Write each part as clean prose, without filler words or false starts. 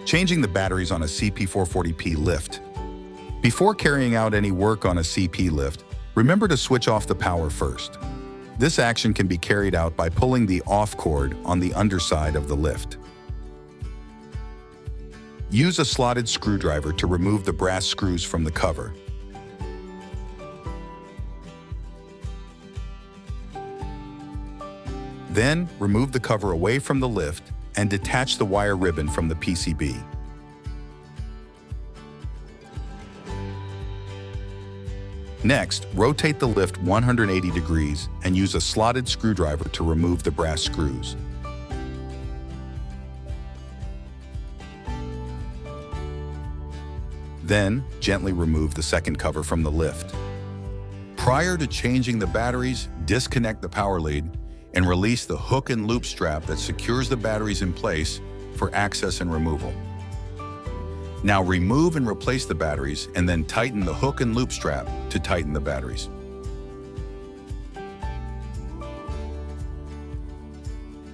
Changing the batteries on a CP440P lift. Before carrying out any work on a CP lift, remember to switch off the power first. This action can be carried out by pulling the off cord on the underside of the lift. Use a slotted screwdriver to remove the brass screws from the cover. Then, remove the cover away from the lift and detach the wire ribbon from the PCB. Next, rotate the lift 180 degrees and use a slotted screwdriver to remove the brass screws. Then, gently remove the second cover from the lift. Prior to changing the batteries, disconnect the power lead and release the hook and loop strap that secures the batteries in place for access and removal. Now remove and replace the batteries and then tighten the hook and loop strap to tighten the batteries.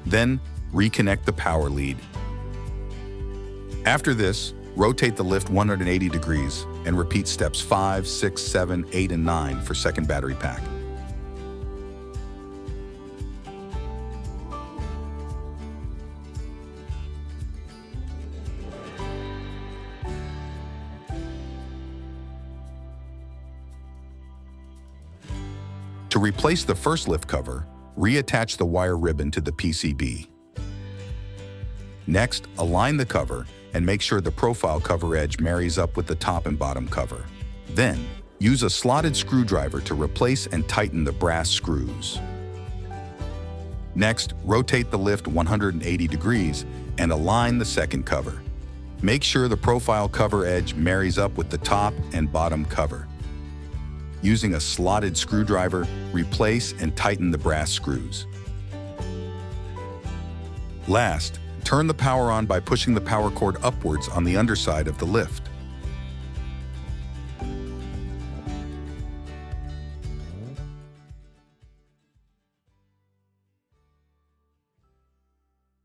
Then reconnect the power lead. After this, rotate the lift 180 degrees and repeat steps 5, 6, 7, 8, and 9 for second battery pack. To replace the first lift cover, reattach the wire ribbon to the PCB. Next, align the cover and make sure the profile cover edge marries up with the top and bottom cover. Then, use a slotted screwdriver to replace and tighten the brass screws. Next, rotate the lift 180 degrees and align the second cover. Make sure the profile cover edge marries up with the top and bottom cover. Using a slotted screwdriver, replace and tighten the brass screws. Last, turn the power on by pushing the power cord upwards on the underside of the lift.